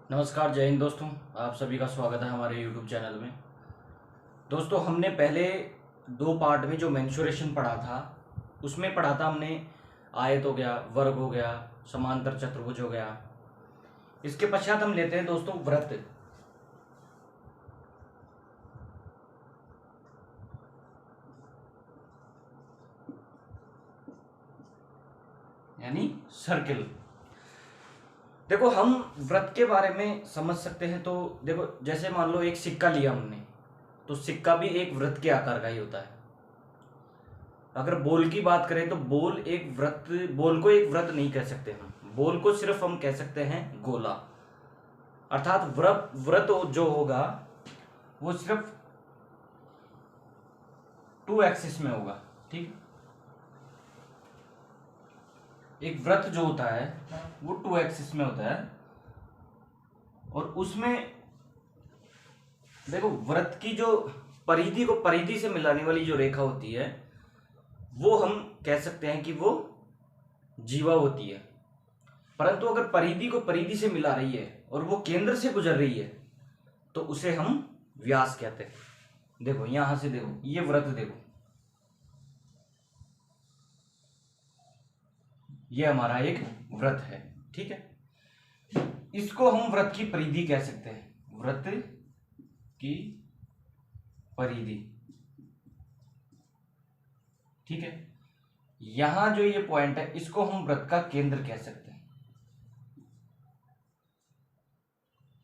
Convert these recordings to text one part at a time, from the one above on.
नमस्कार, जय हिंद दोस्तों। आप सभी का स्वागत है हमारे यूट्यूब चैनल में। दोस्तों, हमने पहले दो पार्ट में जो मेंसुरेशन पढ़ा था उसमें पढ़ा था हमने आयत हो गया, वर्ग हो गया, समांतर चतुर्भुज हो गया। इसके पश्चात हम लेते हैं दोस्तों वृत्त, यानी सर्किल। देखो, हम वृत्त के बारे में समझ सकते हैं। तो देखो, जैसे मान लो एक सिक्का लिया हमने, तो सिक्का भी एक वृत्त के आकार का ही होता है। अगर बॉल की बात करें तो बॉल को एक वृत्त नहीं कह सकते हम, बॉल को सिर्फ हम कह सकते हैं गोला। अर्थात वृत्त जो होगा वो सिर्फ टू एक्सिस में होगा। ठीक, एक वृत्त जो होता है वो टू एक्सिस में होता है, और उसमें देखो वृत्त की जो परिधि को परिधि से मिलाने वाली जो रेखा होती है वो हम कह सकते हैं कि वो जीवा होती है। परंतु अगर परिधि को परिधि से मिला रही है और वो केंद्र से गुजर रही है तो उसे हम व्यास कहते हैं। देखो यहां से, देखो ये वृत्त, देखो ये हमारा एक वृत्त है। ठीक है, इसको हम वृत्त की परिधि कह सकते हैं, वृत्त की परिधि। ठीक है, यहां जो ये पॉइंट है इसको हम वृत्त का केंद्र कह सकते हैं,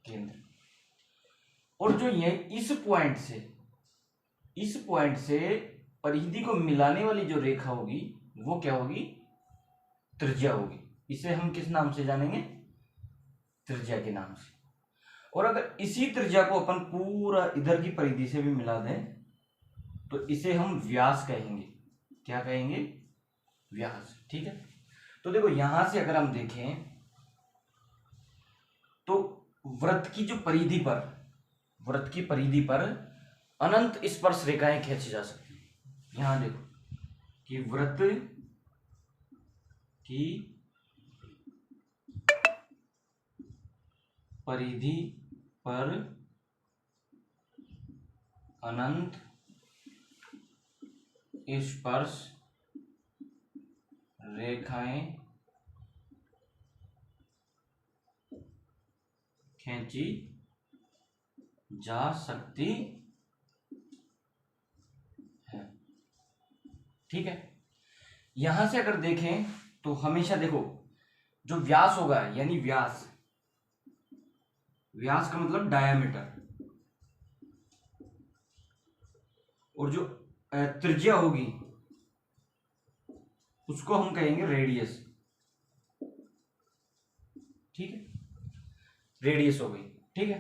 केंद्र। और जो ये इस पॉइंट से परिधि को मिलाने वाली जो रेखा होगी वो क्या होगी? त्रिज्या होगी। इसे हम किस नाम से जानेंगे? त्रिज्या के नाम से। और अगर इसी त्रिज्या को अपन पूरा इधर की परिधि से भी मिला दें तो इसे हम व्यास कहेंगे। क्या कहेंगे? व्यास। ठीक है, तो देखो यहां से अगर हम देखें तो वृत्त की जो परिधि पर, वृत्त की परिधि पर अनंत स्पर्श रेखाएं खींची जा सकती हैं। यहां देखो कि वृत्त की परिधि पर अनंत स्पर्श रेखाएं खींची जा सकती है। ठीक है, यहां से अगर देखें तो हमेशा देखो जो व्यास होगा, यानी व्यास, व्यास का मतलब डायामीटर, और जो त्रिज्या होगी उसको हम कहेंगे रेडियस। ठीक है, रेडियस हो गई। ठीक है,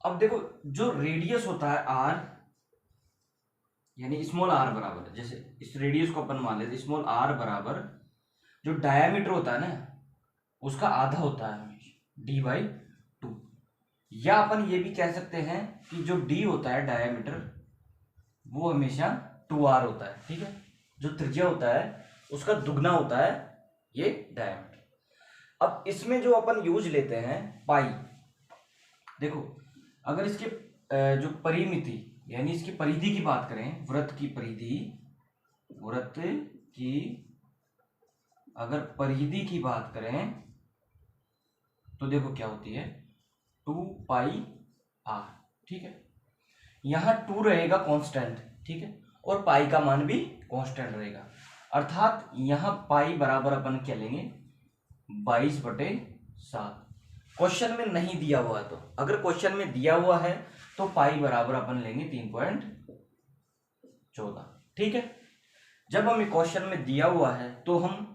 अब देखो जो रेडियस होता है आर, यानी स्मॉल आर बराबर, जैसे इस रेडियस को अपन मान लेते स्मॉल आर बराबर जो डायामीटर होता है ना उसका आधा होता है हमेशा, डी बाई टू। या अपन ये भी कह सकते हैं कि जो डी होता है डायामीटर वो हमेशा टू आर होता है। ठीक है, जो त्रिज्या होता है उसका दुगना होता है ये डायामीटर। अब इसमें जो अपन यूज लेते हैं पाई, देखो अगर इसके जो परिमिति यानी इसकी परिधि की बात करें, वृत्त की परिधि, वृत्त की अगर परिधि की बात करें तो देखो क्या होती है, टू पाई आर। ठीक है, यहां टू रहेगा कांस्टेंट। ठीक है, और पाई का मान भी कांस्टेंट रहेगा। अर्थात यहां पाई बराबर अपन क्या लेंगे? 22/7। क्वेश्चन में नहीं दिया हुआ है तो, अगर क्वेश्चन में दिया हुआ है तो पाई बराबर अपन लेंगे 3.14। ठीक है, जब हमें क्वेश्चन में दिया हुआ है तो हम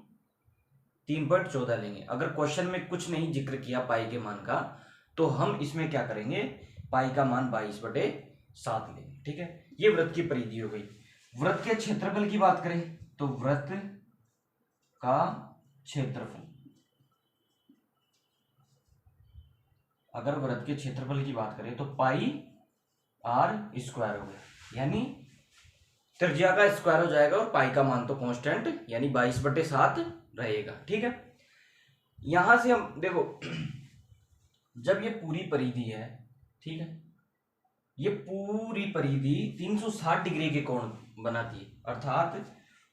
3.14 लेंगे। अगर क्वेश्चन में कुछ नहीं जिक्र किया पाई के मान का तो हम इसमें क्या करेंगे? पाई का मान 22/7 लेंगे। ठीक है, ये वृत्त की परिधि हो गई। वृत्त के क्षेत्रफल की बात करें तो वृत्त का क्षेत्रफल, अगर वृत्त के क्षेत्रफल की बात करें तो पाई आर स्क्वायर हो गया, यानी त्रिज्या का स्क्वायर हो जाएगा और पाई का मान तो कांस्टेंट यानी 22/7 रहेगा। ठीक है, यहां से हम देखो जब ये पूरी परिधि है, ठीक है, ये पूरी परिधि 360 डिग्री के कोण बनाती है, अर्थात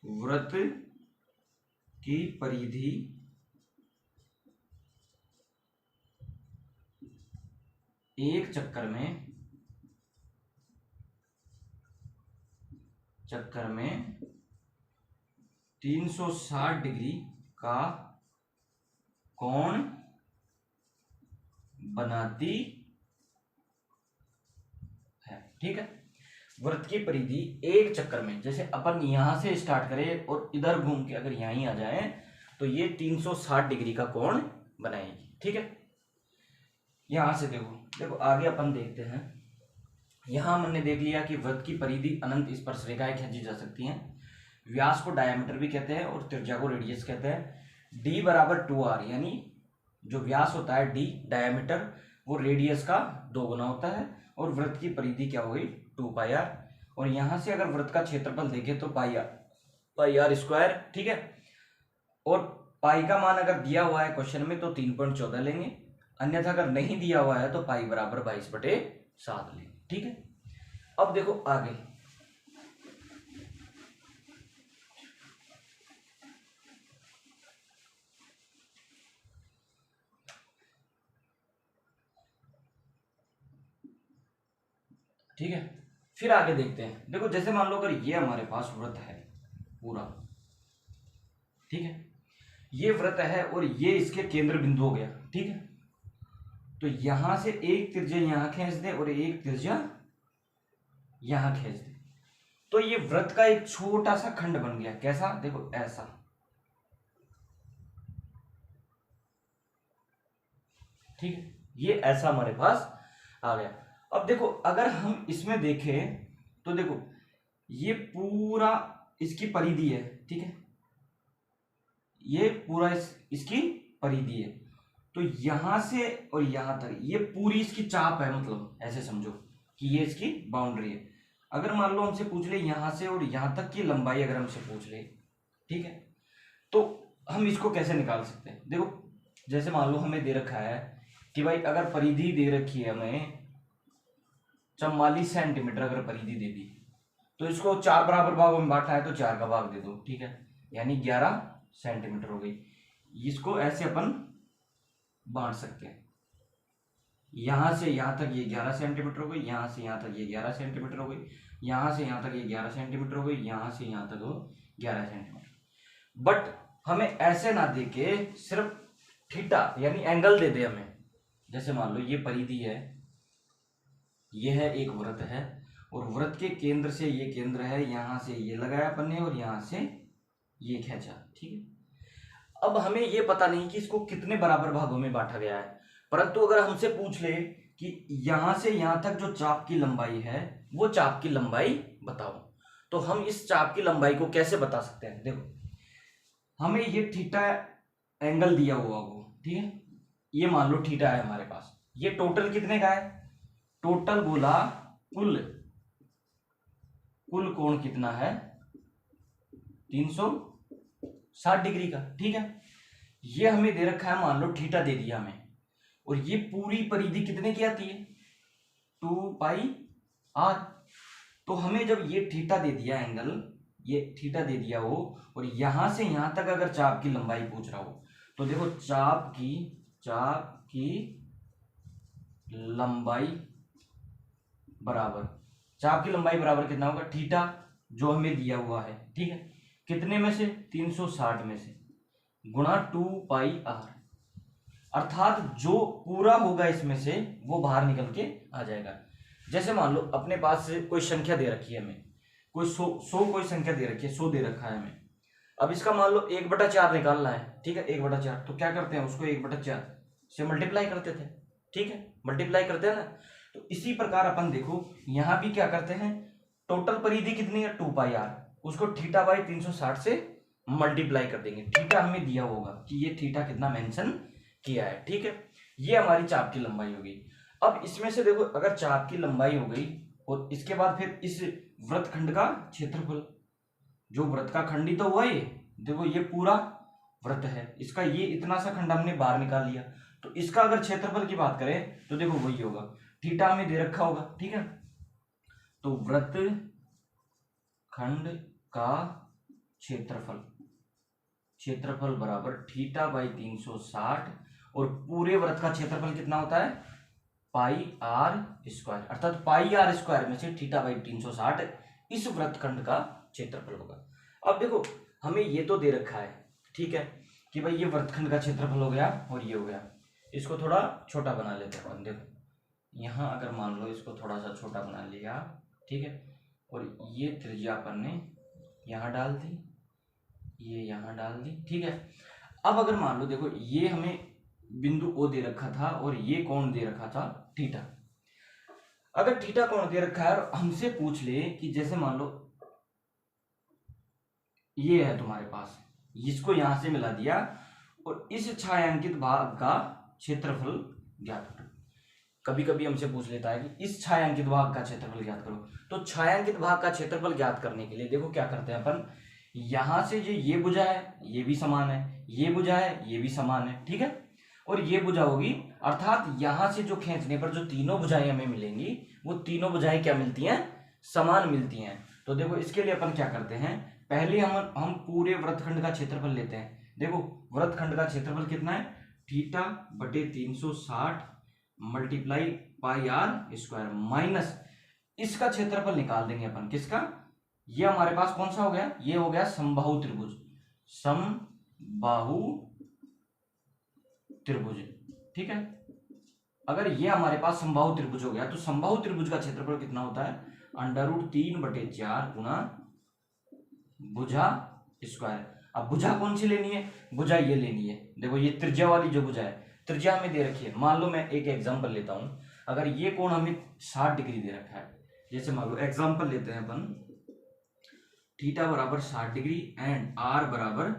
वृत्त की परिधि एक चक्कर में 360 डिग्री का कोण बनाती है, ठीक है। वृत्त की परिधि एक चक्कर में, जैसे अपन यहां से स्टार्ट करें और इधर घूम के अगर यहीं आ जाए तो ये 360 डिग्री का कोण बनाएगी, ठीक है। यहां से देखो आगे अपन देखते हैं। यहां हमने देख लिया कि वृत्त की परिधि अनंत स्पर्श रेखाएं खींची जा सकती हैं। व्यास को डायमीटर भी कहते हैं और त्रिज्या को रेडियस कहते हैं। d बराबर 2r, यानी जो व्यास होता है d डायमीटर, वो रेडियस का 2 गुना होता है, और वृत्त की परिधि क्या होगी 2πr। और यहां से अगर वृत्त का क्षेत्रफल देखें तो पाई आर स्क्वायर, ठीक है। और पाई का मान अगर दिया हुआ है क्वेश्चन में तो 3.14 लेंगे, अन्यथा अगर नहीं दिया हुआ है तो पाई बराबर 22/7 लेंगे, ठीक है। अब देखो आगे, ठीक है। फिर आगे देखते हैं। देखो जैसे मान लो अगर ये हमारे पास वृत्त है पूरा, ठीक है, ये वृत्त है और ये इसके केंद्र बिंदु हो गया, ठीक है। तो यहां से एक त्रिज्या यहां खींच दे और एक त्रिज्या यहां खींच दे, तो ये वृत्त का एक छोटा सा खंड बन गया। कैसा? देखो ऐसा, ठीक है, ये ऐसा हमारे पास आ गया। अब देखो अगर हम इसमें देखें तो देखो ये पूरा इसकी परिधि है, ठीक है, ये पूरा इसकी परिधि है। तो यहां से और यहां तक ये पूरी इसकी चाप है, मतलब ऐसे समझो कि ये इसकी बाउंड्री है। अगर मान लो हमसे पूछ ले यहां से और यहां तक की लंबाई, अगर हमसे पूछ ले, ठीक है, तो हम इसको कैसे निकाल सकते हैं? देखो जैसे मान लो हमें दे रखा है कि भाई अगर परिधि दे रखी है हमें 44 सेंटीमीटर, अगर परिधि दे दी तो इसको 4 बराबर भागों में बांटना है तो 4 का भाग दे दो, ठीक है, यानी 11 सेंटीमीटर हो गई। इसको ऐसे अपन बांट सकते हैं, यहां से यहां तक ये 11 सेंटीमीटर हो गई, यहां से यहां तक ये 11 सेंटीमीटर हो गई, यहां से यहां तक ये 11 सेंटीमीटर हो गई, यहां से यहां तक वो 11 सेंटीमीटर। बट हमें ऐसे ना दे के सिर्फ थीटा यानी एंगल दे दे हमें। जैसे मान लो ये परिधि है, ये है एक वृत्त है, और वृत्त के केंद्र से ये केंद्र है, यहां से ये लगाया अपन ने और यहां से ये खींचा, ठीक है। अब हमें ये पता नहीं कि इसको कितने बराबर भागों में बांटा गया है, परंतु अगर हमसे पूछ ले कि यहां से यहां तक जो चाप की लंबाई है वो चाप की लंबाई बताओ, तो हम इस चाप की लंबाई को कैसे बता सकते हैं? देखो हमें ये थीटा एंगल दिया हुआ वो, ठीक है, ये मान लो थीटा है हमारे पास, ये टोटल कितने का है? टोटल बोला कुल कोण कितना है? 360 डिग्री का, ठीक है। ये हमें दे रखा है, मान लो थीटा दे दिया हमें, और ये पूरी परिधि कितने की आती है? 2πr। तो हमें जब ये थीटा दे दिया एंगल, ये थीटा दे दिया हो, और यहां से यहां तक अगर चाप की लंबाई पूछ रहा हो, तो देखो चाप की लंबाई बराबर, चाप की लंबाई बराबर कितना होगा? थीटा जो हमें दिया हुआ है, ठीक है, कितने में से? 360 में से, गुणा 2πr, अर्थात जो पूरा होगा इसमें से वो बाहर निकल के आ जाएगा। जैसे मान लो अपने पास से कोई संख्या दे रखी है हमें, कोई 100 कोई संख्या दे रखी है, 100 दे रखा है हमें। अब इसका मान लो 1/4 निकालना है, ठीक है, 1/4, तो क्या करते हैं उसको 1/4 से मल्टीप्लाई करते थे, ठीक है, मल्टीप्लाई करते हैं ना। तो इसी प्रकार अपन देखो यहां भी क्या करते हैं, टोटल परिधि कितनी है? 2πr, उसको थीटा बाई 360 से मल्टीप्लाई कर देंगे। थीटा हमें दिया होगा कि ये थीटा कितना मेंशन किया है, ठीक है। ये हमारी चाप की लंबाई होगी। अब इसमें से देखो अगर चाप की लंबाई हो गई और इसके बाद फिर इस वृत्त खंड का क्षेत्रफल, जो वृत्त का खंड ही तो हुआ, ये देखो ये पूरा वृत्त है, इसका ये इतना सा खंड हमने बाहर निकाल लिया, तो इसका अगर क्षेत्रफल की बात करें तो देखो वही होगा, थीटा हमें दे रखा होगा, ठीक है। तो वृत्त खंड का क्षेत्रफल, क्षेत्रफल बराबर थीटा बाई 360, और पूरे वृत्त का क्षेत्रफल कितना होता है, पाई आर स्क्वायर, अर्थात पाई आर स्क्वायर में से थीटा बाई 360 इस वृत्तखंड का क्षेत्रफल होगा। अब देखो हमें ये तो दे रखा है, ठीक है, कि भाई ये वृत्तखंड का क्षेत्रफल हो गया और ये हो गया। इसको थोड़ा छोटा बना लेते हैं अपन। देखो यहाँ अगर मान लो इसको थोड़ा सा छोटा बना लिया, ठीक है, और ये त्रिज्या अपन ने यहाँ डाल दी, ये यहाँ डाल दी, ठीक है। अब अगर मान लो देखो ये हमें बिंदु ओ दे रखा था और ये कोण दे रखा था थीटा। अगर थीटा कोण दे रखा है और हमसे पूछ ले कि जैसे मान लो ये है तुम्हारे पास, इसको यहां से मिला दिया और इस छायांकित भाग का क्षेत्रफल ज्ञात करो। कभी कभी हमसे पूछ लेता है कि इस छायांकित भाग का क्षेत्रफल ज्ञात करो। तो छायांकित भाग का क्षेत्रफल ज्ञात करने के लिए देखो क्या करते हैं अपन, यहां से जो ये भुजा है ये भी समान है, ये भुजा है ये भी समान है, ठीक है, और ये भुजा होगी, अर्थात यहां से जो खींचने पर जो तीनों भुजाएं हमें मिलेंगी वो तीनों भुजाएं क्या मिलती हैं, समान मिलती हैं। तो देखो इसके लिए अपन क्या करते हैं, पहले हम पूरे वृत्तखंड का क्षेत्रफल लेते हैं। देखो वृत्तखंड का क्षेत्रफल कितना है, थीटा बटे 360 multiply pi R square minus इसका क्षेत्रफल निकाल देंगे अपन, किसका, ये हमारे पास कौन सा हो गया, ये हो गया समबाहु त्रिभुज, समबाहु त्रिभुज, ठीक है। अगर ये हमारे पास समबाहु त्रिभुज हो गया तो समबाहु त्रिभुज का क्षेत्रफल कितना होता है, √3/4 गुना भुजा स्क्वायर। अब भुजा कौन सी लेनी है, भुजा ये लेनी है। देखो ये त्रिज्या वाली जो भुजा है, त्रिज्या हमें दे रखी है। मान लो मैं एक एग्जांपल लेता हूं, अगर ये कोण हमें 60 डिग्री दे रखा है, जैसे मान लो एग्जांपल लेते हैं अपन, थीटा बराबर 60 डिग्री एंड आर बराबर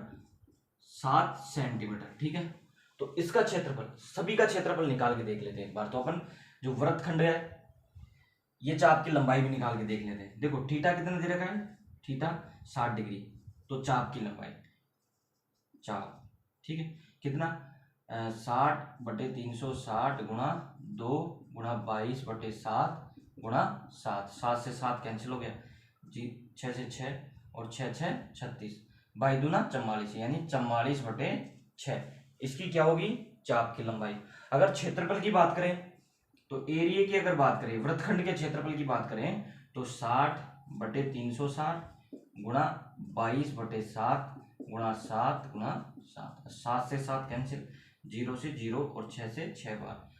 7 सेंटीमीटर, ठीक है। तो इसका क्षेत्रफल, सभी का क्षेत्रफल निकाल के देख लेते हैं एक बार। तो अपन जो वृत्तखंड है ये चाप की लंबाई भी निकाल के देख लेते हैं। देखो थीटा कितना दे रखा है, थीटा 60 डिग्री, तो चाप की लंबाई चाप, ठीक है, कितना 60/360 गुणा 2 गुणा 22/7 गुणा 7, 7 से 7 कैंसिल हो गया जी, 6 से 6 और 6 6 36, बाई दूना 44, यानी 44/6 इसकी क्या होगी, चाप की लंबाई। अगर क्षेत्रफल की बात करें तो एरिया की अगर बात करें, वृत्तखंड के क्षेत्रफल की बात करें तो 60/360 गुणा 22/7 गुणा 7 गुणा 7, 7 से 7 कैंसिल, 0 से 0 और 6 से 6 बार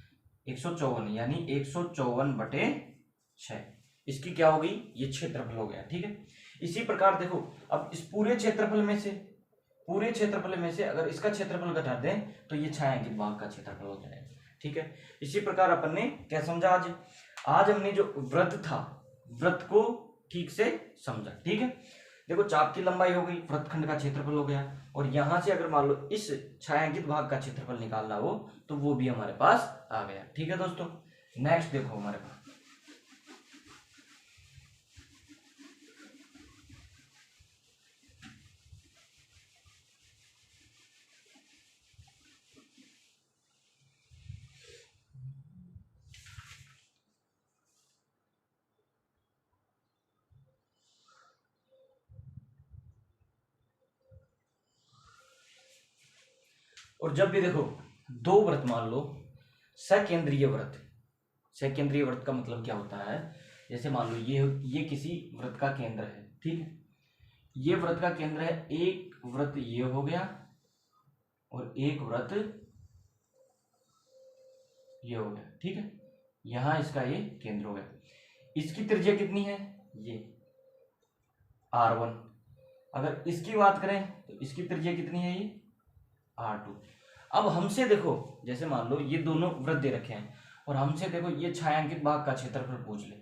154, यानी 154/6 इसकी क्या होगी, ये क्षेत्रफल हो गया, ठीक है। इसी प्रकार देखो अब इस पूरे क्षेत्रफल में से अगर इसका क्षेत्रफल घटा दें तो ये छायांकित भाग का क्षेत्रफल हो जाएगा, ठीक है। इसी प्रकार अपन ने क्या समझा, आज हमने जो वृत्त था, वृत्त को ठीक से समझा, ठीक है। देखो चाप की लंबाई हो गई, वृत्तखंड का क्षेत्रफल हो गया, और यहां से अगर मान लो इस छायांकित भाग का क्षेत्रफल निकालना हो तो वो भी हमारे पास आ गया, ठीक है दोस्तों। नेक्स्ट देखो हमारे पास और जब भी देखो दो वृत्त मान लो सकेंद्रीय वृत्त, सकेंद्रीय वृत्त का मतलब क्या होता है, जैसे मान लो ये किसी वृत्त का केंद्र है, ठीक है, ये वृत्त का केंद्र है, एक वृत्त ये हो गया और एक वृत्त ये हो गया, ठीक है, यहां इसका ये केंद्र हो गया। इसकी त्रिज्या कितनी है, ये r1। अगर इसकी बात करें तो इसकी त्रिज्या कितनी है, ये r2। अब हमसे देखो जैसे मान लो ये दोनों वृत्त दे रखे हैं और हमसे देखो ये छायांकित भाग का क्षेत्रफल पूछ ले,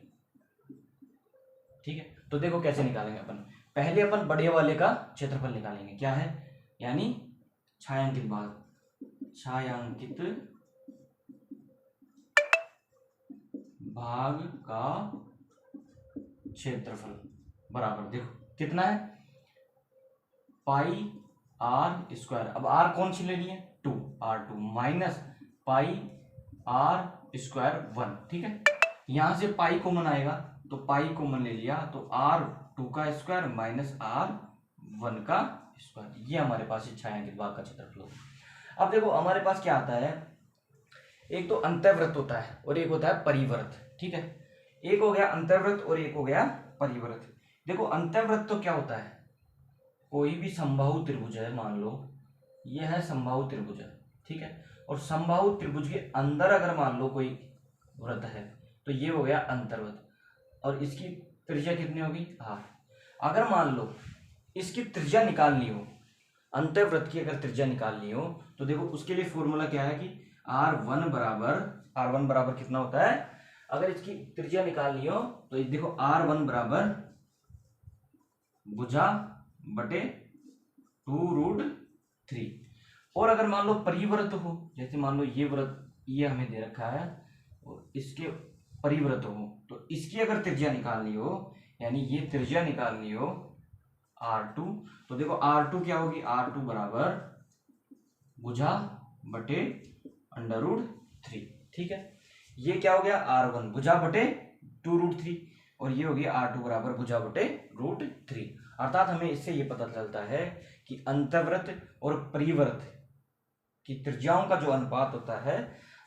ठीक है। तो देखो कैसे निकालेंगे अपन, पहले अपन बड़े वाले का क्षेत्रफल निकालेंगे, क्या है, यानी छायांकित भाग, छायांकित भाग का क्षेत्रफल बराबर देखो कितना है, पाई आर स्क्वायर। अब आर कौन सी लेनी है, 2, r2 minus pi R square 1, ठीक है। यहां से पाई कॉमन आएगा तो पाई कॉमन ले लिया तो r2 का स्क्वायर माइनस r1 का स्क्वायर, ये हमारे पास ये छायांकित भाग का क्षेत्रफल होगा। अब देखो हमारे पास क्या आता है, एक तो अंतःवृत्त होता है और एक होता है परिवृत्त, ठीक है। एक हो गया अंतःवृत्त और एक हो गया परिवृत्त। देखो अंतःवृत्त तो क्या होता है, कोई भी समबाहु त्रिभुज है, मान लो ये है समबाहु त्रिभुज है, ठीक है, और समबाहु त्रिभुज के अंदर अगर मान लो कोई वृत्त है तो ये हो गया अंतर्वृत्त और इसकी त्रिज्या कितनी होगी r। अगर मान लो इसकी त्रिज्या निकालनी हो, अंतर्वृत्त की अगर त्रिज्या निकालनी हो तो देखो उसके लिए फॉर्मूला क्या है कि r1 बराबर कितना होता है, अगर इसकी त्रिज्या निकालनी हो तो ये देखो r1 बराबर भुजा बटे 2√3। और अगर मान लो परिवृत्त हो, जैसे मान लो ये वृत्त ये हमें दे रखा है और इसके परिवृत्त हो तो इसकी अगर त्रिज्या निकालनी हो, यानी ये त्रिज्या निकालनी हो r2, तो देखो r2 क्या होगी, r2 बराबर भुजा बटे √3, ठीक है। ये क्या हो गया r1 भुजा बटे 2√3 और ये हो गया r2 बराबर भुजा बटे √3। अर्थात हमें इससे ये पता चलता है कि अंतःवृत्त और परिवृत्त की त्रिज्याओं का जो अनुपात होता है,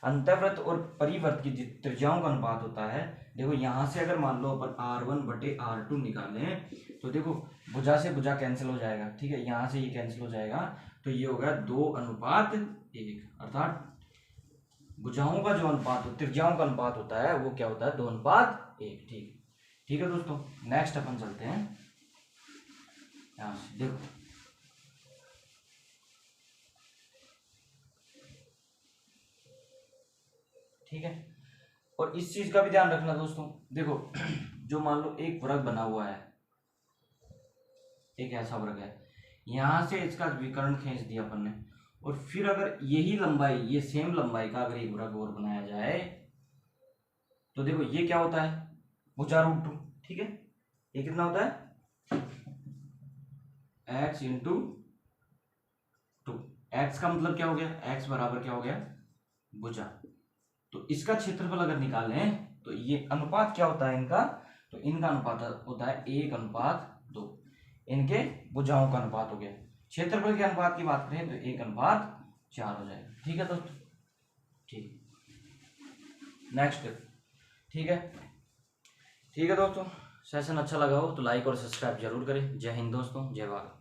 अंतःवृत्त और परिवृत्त की त्रिज्याओं का अनुपात होता है। देखो यहां से अगर मान लो अपन r1 बटे r2 निकालें तो देखो भुजा से भुजा कैंसिल हो जाएगा, ठीक है, यहां से ये कैंसिल हो जाएगा तो ये होगा 2:1, अर्थात भुजाओं का जो अनुपात त्रिज्याओं का अनुपात होता है वो क्या होता है 2:1, ठीक है दोस्तों। नेक्स्ट अपन चलते हैं यहां से, देखो ठीक है, और इस चीज का भी ध्यान रखना दोस्तों। देखो जो मान लो एक वृत्त बना हुआ है, एक ऐसा वृत्त है, यहां से इसका विकर्ण खींच दिया अपन ने और फिर अगर यही लंबाई, ये सेम लंबाई का अगर एक वृत्त और बनाया जाए तो देखो ये क्या होता है भुजा √2, ठीक है। ये कितना होता है x इंटू 2, x का मतलब क्या हो गया, x बराबर क्या हो गया भुजा। तो इसका क्षेत्रफल अगर निकालें तो ये अनुपात क्या होता है इनका, तो इनका अनुपात होता है 1:2, इनके भुजाओं का अनुपात हो गया। क्षेत्रफल के अनुपात की बात करें तो 1:4 हो जाएगा, ठीक है दोस्तों, ठीक। नेक्स्ट, ठीक है दोस्तों, सेशन अच्छा लगा हो तो लाइक और सब्सक्राइब जरूर करें। जय हिंद दोस्तों, जय भारत।